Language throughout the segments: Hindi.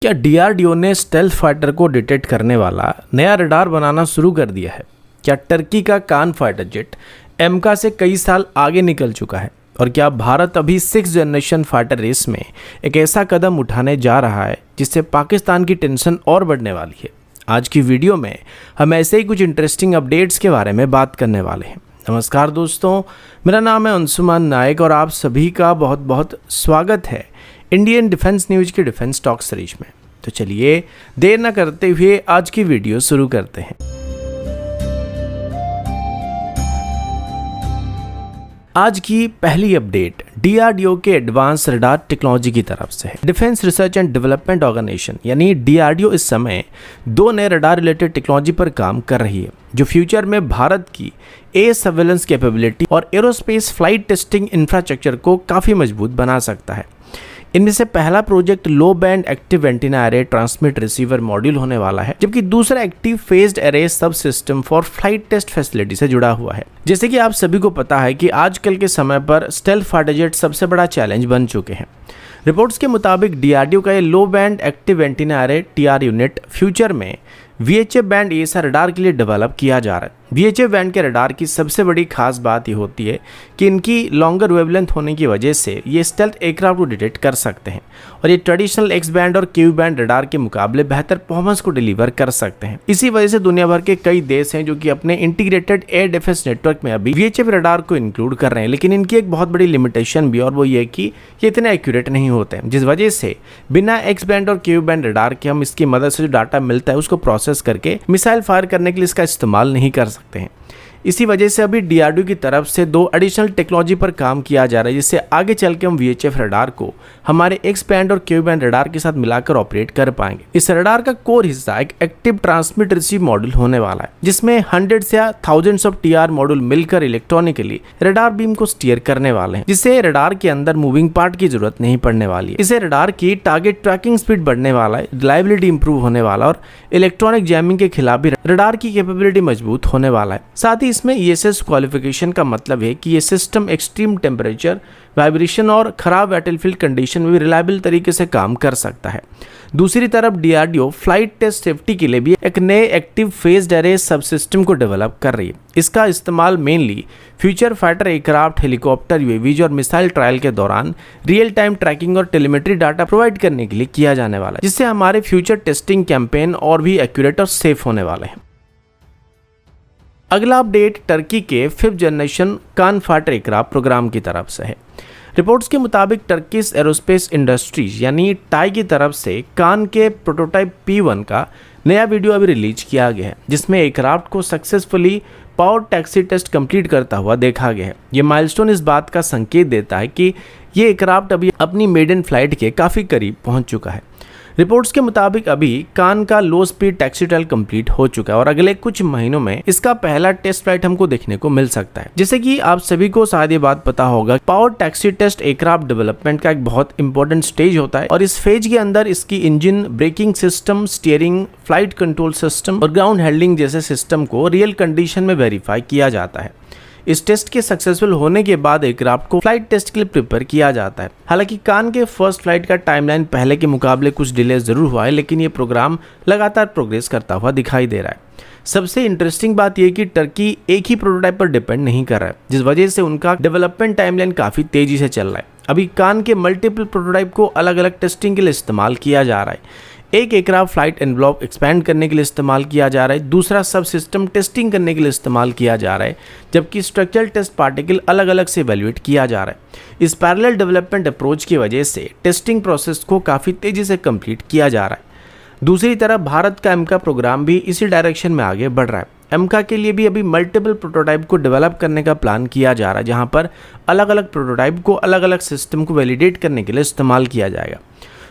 क्या डीआरडीओ ने स्टेल्थ फाइटर को डिटेक्ट करने वाला नया रडार बनाना शुरू कर दिया है? क्या टर्की का कान फाइटर जेट एमका से कई साल आगे निकल चुका है? और क्या भारत अभी 6th जनरेशन फाइटर रेस में एक ऐसा कदम उठाने जा रहा है जिससे पाकिस्तान की टेंशन और बढ़ने वाली है? आज की वीडियो में हम ऐसे ही कुछ इंटरेस्टिंग अपडेट्स के बारे में बात करने वाले हैं। नमस्कार दोस्तों, मेरा नाम है अंशुमान नायक और आप सभी का बहुत बहुत स्वागत है इंडियन डिफेंस न्यूज की डिफेंस टॉक सीरीज में। तो चलिए देर न करते हुए आज की वीडियो शुरू करते हैं। आज की पहली अपडेट डीआरडीओ के एडवांस रडार टेक्नोलॉजी की तरफ से है। Defence research and development organisation यानी डीआरडीओ इस समय 2 नए रडार रिलेटेड टेक्नोलॉजी पर काम कर रही है जो फ्यूचर में भारत की एयर सर्वेलेंस कैपेबिलिटी और एरोस्पेस फ्लाइट टेस्टिंग इंफ्रास्ट्रक्चर को काफ़ी मजबूत बना सकता है। इनमें से पहला project low band active antenna array transmit receiver module होने वाला है, जबकि दूसरा active phased array sub system for flight test facility से जुड़ा हुआ है। जैसे कि आप सभी को पता है कि आजकल के समय पर स्टेल्थ फाइटर जेट सबसे बड़ा चैलेंज बन चुके हैं। रिपोर्ट्स के मुताबिक डीआरडीओ का ये लो band active antenna array TR unit future में वीएचएफ बैंड एएसआर रडार के लिए डेवलप किया जा रहा है। वीएचएफ बैंड के रडार की सबसे बड़ी खास बात ये होती है कि इनकी लॉन्गर वेवलेंथ होने की वजह से ये स्टेल्थ एयरक्राफ्ट को डिटेक्ट कर सकते हैं और ये ट्रेडिशनल एक्स बैंड और क्यू बैंड रडार के मुकाबले बेहतर परफॉर्मेंस को डिलीवर कर सकते हैं। इसी वजह से दुनिया भर के कई देश हैं जो कि अपने इंटीग्रेटेड एयर डिफेंस नेटवर्क में अभी वीएचएफ रडार को इंक्लूड कर रहे हैं, लेकिन इनकी एक बहुत बड़ी लिमिटेशन भी और वो ये कि ये इतने एक्यूरेट नहीं होते हैं, जिस वजह से बिना एक्स बैंड और क्यू बैंड रडार के हम इसकी मदद से जो डाटा मिलता है उसको प्रोसेस करके मिसाइल फायर करने के लिए इसका इस्तेमाल नहीं कर सकते हैं। इसी वजह से अभी डीआरडीओ की तरफ से 2 एडिशनल टेक्नोलॉजी पर काम किया जा रहा है, जिससे आगे चल के हम वीएचएफ रडार को हमारे एक्स बैंड और क्यू बैंड रडार के साथ मिलाकर ऑपरेट कर पाएंगे। इस रडार का कोर हिस्सा एक एक्टिव ट्रांसमिट रिसीव मॉड्यूल होने वाला है, जिसमें हंड्रेड्स या थाउजेंड्स ऑफ टीआर मॉड्यूल मिलकर इलेक्ट्रॉनिकली रडार बीम को स्टीयर करने वाले हैं, जिससे रडार के अंदर मूविंग पार्ट की जरूरत नहीं पड़ने वाली है। इसे रडार की टारगेट ट्रैकिंग स्पीड बढ़ने वाला है, रिलायबिलिटी इंप्रूव होने वाला और इलेक्ट्रॉनिक जैमिंग के खिलाफ भी रडार की कैपेबिलिटी मजबूत होने वाला है। साथ ही इसमें ईएसएस क्वालिफिकेशन का मतलब है कि ये सिस्टम एक्सट्रीम टेम्परेचर, वाइब्रेशन और खराब बैटलफील्ड कंडीशन में भी रिलायबल तरीके से काम कर सकता है। दूसरी तरफ डीआरडीओ फ्लाइट टेस्ट सेफ्टी के लिए भी एक नए active phased array sub system को डेवलप कर रही है। इसका इस्तेमाल mainly future fighter aircraft, helicopter, UAVs और मिसाइल ट्रायल के दौरान रियल टाइम ट्रैकिंग और टेलीमेट्री डाटा प्रोवाइड करने के लिए किया जाने वाला है, जिससे हमारे फ्यूचर टेस्टिंग कैंपेन और भी एक्यूरेट और सेफ होने वाले हैं। अगला अपडेट टर्की के 5th जनरेशन कान फाइटर एयरक्राफ्ट प्रोग्राम की तरफ से है। रिपोर्ट्स के मुताबिक टर्किश एरोस्पेस इंडस्ट्रीज यानी टाई की तरफ से कान के प्रोटोटाइप P1 का नया वीडियो अभी रिलीज किया गया है, जिसमें एयरक्राफ्ट को successfully power taxi test complete करता हुआ देखा गया है। ये माइलस्टोन इस बात का संकेत देता है कि ये एयरक्राफ्ट अभी अपनी मेडन फ्लाइट के काफ़ी करीब पहुंच चुका है। रिपोर्ट्स के मुताबिक अभी कान का लो स्पीड टैक्सी ट्रायल कंप्लीट हो चुका है और अगले कुछ महीनों में इसका पहला टेस्ट फ्लाइट हमको देखने को मिल सकता है। जैसे कि आप सभी को शायद ये बात पता होगा, power taxi test aircraft development का एक बहुत इंपॉर्टेंट स्टेज होता है और इस फेज के अंदर इसकी engine, braking system, steering, flight control system और ग्राउंड हैंडलिंग जैसे सिस्टम को रियल कंडीशन में वेरीफाई किया जाता है। इस टेस्ट के सक्सेसफुल होने के बाद एयरक्राफ्ट को फ्लाइट टेस्ट के लिए प्रिपेयर किया जाता है। हालांकि कान के फर्स्ट फ्लाइट का टाइमलाइन पहले के मुकाबले कुछ डिले जरूर हुआ है, लेकिन ये प्रोग्राम लगातार प्रोग्रेस करता हुआ दिखाई दे रहा है। सबसे इंटरेस्टिंग बात यह कि टर्की एक ही प्रोटोटाइप पर डिपेंड नहीं कर रहा है, जिस वजह से उनका डेवलपमेंट टाइमलाइन काफी तेजी से चल रहा है। अभी कान के मल्टीपल प्रोटोटाइप को अलग अलग टेस्टिंग के लिए इस्तेमाल किया जा रहा है। एक एयरक्राफ्ट फ्लाइट एनवलप एक्सपैंड करने के लिए इस्तेमाल किया जा रहा है, दूसरा सब सिस्टम टेस्टिंग करने के लिए इस्तेमाल किया जा रहा है, जबकि स्ट्रक्चरल टेस्ट पार्टिकल अलग अलग से इवैल्यूएट किया जा रहा है। इस पैरेलल डेवलपमेंट अप्रोच की वजह से टेस्टिंग प्रोसेस को काफ़ी तेज़ी से कंप्लीट किया जा रहा है। दूसरी तरफ भारत का एमका प्रोग्राम भी इसी डायरेक्शन में आगे बढ़ रहा है। एमका के लिए भी अभी मल्टीपल प्रोटोटाइप को डेवलप करने का प्लान किया जा रहा है, जहाँ पर अलग अलग प्रोटोटाइप को अलग अलग सिस्टम को वैलिडेट करने के लिए इस्तेमाल किया जाएगा।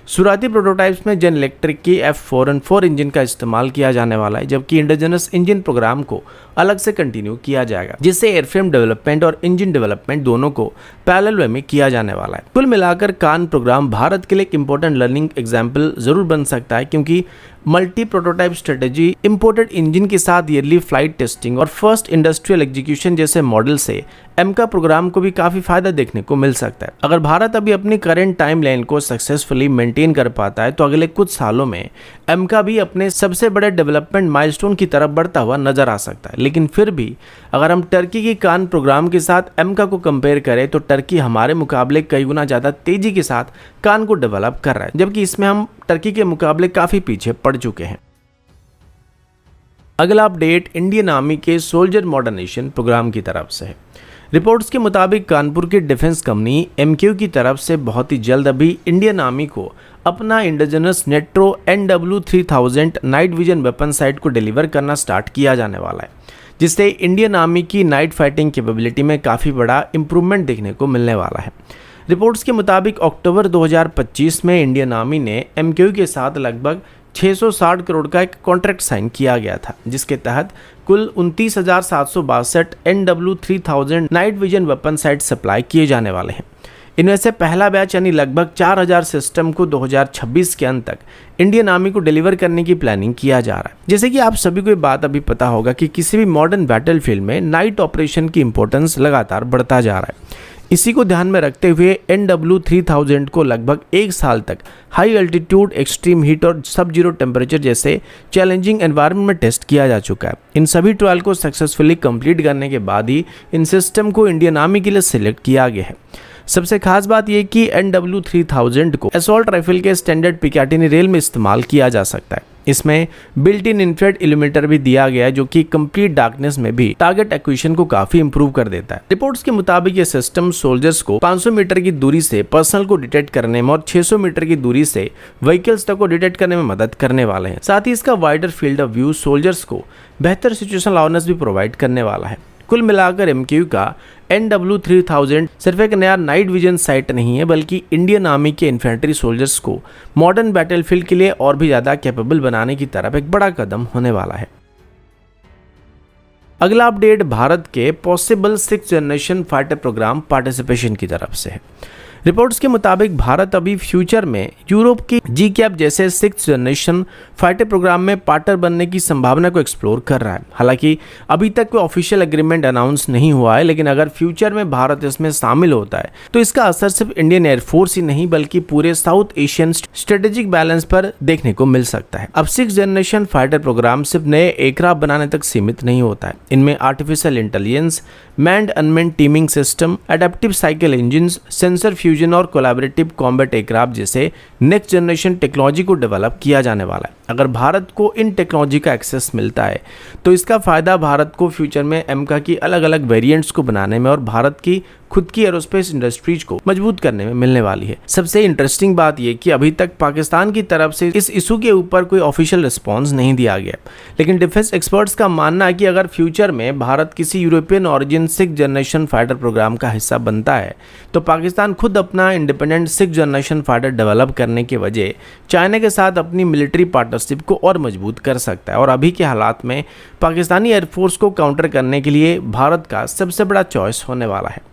शुरुआती प्रोटोटाइप्स में जेन इलेक्ट्रिक की F4N4 इंजन का इस्तेमाल किया जाने वाला है, जबकि इंडिजिनस इंजन प्रोग्राम को अलग से कंटिन्यू किया जाएगा, जिससे एयरफ्रेम डेवलपमेंट और इंजन डेवलपमेंट दोनों को पैरेलल वे में किया जाने वाला है। कुल मिलाकर कान प्रोग्राम भारत के लिए एक इंपॉर्टेंट लर्निंग एग्जाम्पल जरूर बन सकता है, क्योंकि multi prototype strategy, imported engine के साथ ईयरली फ्लाइट टेस्टिंग और फर्स्ट इंडस्ट्रियल एग्जीक्यूशन जैसे मॉडल से एमका प्रोग्राम को भी काफ़ी फायदा देखने को मिल सकता है। अगर भारत अभी अपनी करंट टाइमलाइन को सक्सेसफुली मेंटेन कर पाता है तो अगले कुछ सालों में एमका भी अपने सबसे बड़े डेवलपमेंट माइलस्टोन की तरफ बढ़ता हुआ नजर आ सकता है। लेकिन फिर भी अगर हम टर्की की कान प्रोग्राम के साथ एमका को कंपेयर करें तो टर्की हमारे मुकाबले कई गुना ज़्यादा तेजी के साथ कान को डेवलप कर रहा है, जबकि इसमें हम टर्की के मुकाबले काफ़ी पीछे पड़ चुके हैं। अगला अपडेट इंडियन आर्मी के सोल्जर मॉडर्नाइजेशन प्रोग्राम की तरफ से है। रिपोर्ट्स के मुताबिक कानपुर की डिफेंस कंपनी एमक्यू की तरफ से बहुत ही जल्द अभी इंडियन आर्मी को अपना indigenous Nitro NW3000 night vision weapon site को डिलीवर करना स्टार्ट किया जाने वाला है, जिससे इंडियन आर्मी की नाइट फाइटिंग कैपेबिलिटी में काफ़ी बड़ा इंप्रूवमेंट देखने को मिलने वाला है। रिपोर्ट्स के मुताबिक अक्टूबर 2025 में इंडियन आर्मी ने एमक्यू के साथ लगभग 660 करोड़ का एक कॉन्ट्रैक्ट साइन किया गया था, जिसके तहत कुल 29,762 NW3000 night vision weapon site supply किए जाने वाले हैं। इनमें से पहला बैच यानी लगभग 4000 सिस्टम को 2026 के अंत तक इंडियन आर्मी को डिलीवर करने की प्लानिंग किया जा रहा है। जैसे कि आप सभी को ये बात अभी पता होगा कि किसी भी मॉडर्न बैटलफील्ड में नाइट ऑपरेशन की इंपॉर्टेंस लगातार बढ़ता जा रहा है। इसी को ध्यान में रखते हुए NW3000 को लगभग एक साल तक हाई अल्टीट्यूड, एक्सट्रीम हीट और सब जीरो टेम्परेचर जैसे चैलेंजिंग एनवायरनमेंट में टेस्ट किया जा चुका है। इन सभी ट्रायल को सक्सेसफुली कंप्लीट करने के बाद ही इन सिस्टम को इंडियन आर्मी के लिए सिलेक्ट किया गया है। सबसे खास बात यह कि NW3000 को असॉल्ट राइफल के स्टैंडर्ड पिकाटिनी रेल में इस्तेमाल किया जा सकता है। इसमें बिल्ट इन इंफ्रारेड इल्यूमिनेटर भी दिया गया है, जो कि कंप्लीट डार्कनेस में भी टारगेट एक्विजिशन को काफी इंप्रूव कर देता है। रिपोर्ट्स के मुताबिक ये सिस्टम सोल्जर्स को 500 मीटर की दूरी से पर्सनल को डिटेक्ट करने में और 600 मीटर की दूरी से व्हीकल्स तक को डिटेक्ट करने में मदद करने वाले हैं। साथ ही इसका wider field of view soldiers को बेहतर सिचुएशनल अवेयरनेस भी प्रोवाइड करने वाला है। कुल मिलाकर एमक्यू का NW3000 सिर्फ एक नया नाइट विजन साइट नहीं है, बल्कि इंडियन आर्मी के इन्फेंट्री सोल्जर्स को मॉडर्न बैटलफील्ड के लिए और भी ज़्यादा कैपेबल बनाने की तरफ एक बड़ा कदम होने वाला है। अगला अपडेट भारत के possible 6th generation fighter programme participation की तरफ से है। रिपोर्ट्स के मुताबिक भारत अभी फ्यूचर में यूरोप की GCAP जैसे 6th जनरेशन फाइटर प्रोग्राम में पार्टनर बनने की संभावना को एक्सप्लोर कर रहा है। हालांकि अभी तक कोई ऑफिशियल एग्रीमेंट अनाउंस नहीं हुआ है, लेकिन अगर फ्यूचर में भारत इसमें शामिल होता है तो इसका असर सिर्फ इंडियन एयरफोर्स ही नहीं बल्कि पूरे साउथ एशियन स्ट्रेटेजिक बैलेंस पर देखने को मिल सकता है। अब 6th जनरेशन फाइटर प्रोग्राम सिर्फ नए एयरक्राफ्ट बनाने तक सीमित नहीं होता है। इनमें artificial intelligence, manned unmanned teeming system, adaptive cycle engine, sensor fusion और कोलैबोरेटिव कॉम्बैट एयरक्राफ्ट जैसे नेक्स्ट जनरेशन टेक्नोलॉजी को डेवलप किया जाने वाला है। अगर भारत को इन टेक्नोलॉजी का एक्सेस मिलता है तो इसका फायदा भारत को फ्यूचर में एमका की अलग अलग वेरिएंट्स को बनाने में और भारत की खुद की एरोस्पेस इंडस्ट्रीज को मजबूत करने में मिलने वाली है। सबसे इंटरेस्टिंग बात यह कि अभी तक पाकिस्तान की तरफ से इस इशू के ऊपर कोई ऑफिशियल रिस्पॉन्स नहीं दिया गया, लेकिन डिफेंस एक्सपर्ट्स का मानना है कि अगर फ्यूचर में भारत किसी European origin 6th generation fighter programme का हिस्सा बनता है तो पाकिस्तान खुद अपना independent 6th generation fighter develop करने के वजह चाइना के साथ अपनी मिलिट्री पार्टनरशिप को और मजबूत कर सकता है। और अभी के हालात में पाकिस्तानी एयरफोर्स को काउंटर करने के लिए भारत का सबसे बड़ा चॉइस होने वाला है।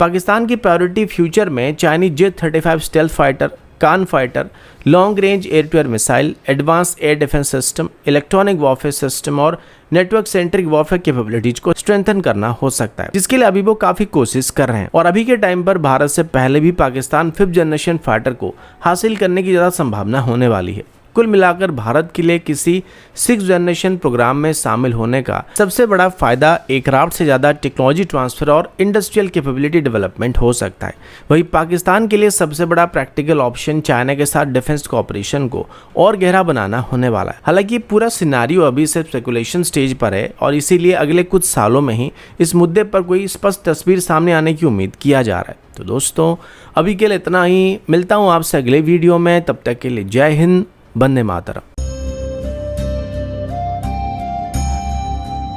पाकिस्तान की प्रायोरिटी फ्यूचर में Chinese J-35 stealth fighter, Kaan fighter, long range air to air missile, advance air defence system, electronic warfare system और नेटवर्क सेंट्रिक वॉरफेयर कैपेबिलिटीज को स्ट्रेंथन करना हो सकता है, जिसके लिए अभी वो काफी कोशिश कर रहे हैं। और अभी के टाइम पर भारत से पहले भी पाकिस्तान 5th जनरेशन फाइटर को हासिल करने की ज्यादा संभावना होने वाली है। कुल मिलाकर भारत के लिए किसी 6th जनरेशन प्रोग्राम में शामिल होने का सबसे बड़ा फायदा एयरक्राफ्ट से ज़्यादा टेक्नोलॉजी ट्रांसफर और इंडस्ट्रियल कैपेबिलिटी डेवलपमेंट हो सकता है। वहीं पाकिस्तान के लिए सबसे बड़ा प्रैक्टिकल ऑप्शन चाइना के साथ डिफेंस कोऑपरेशन को और गहरा बनाना होने वाला है। हालांकि पूरा सिनारियो अभी सिर्फ स्पेकुलेशन स्टेज पर है और इसीलिए अगले कुछ सालों में ही इस मुद्दे पर कोई स्पष्ट तस्वीर सामने आने की उम्मीद किया जा रहा है। तो दोस्तों, अभी के लिए इतना ही। मिलता हूँ आपसे अगले वीडियो में, तब तक के लिए जय हिंद, वंदे मातरम।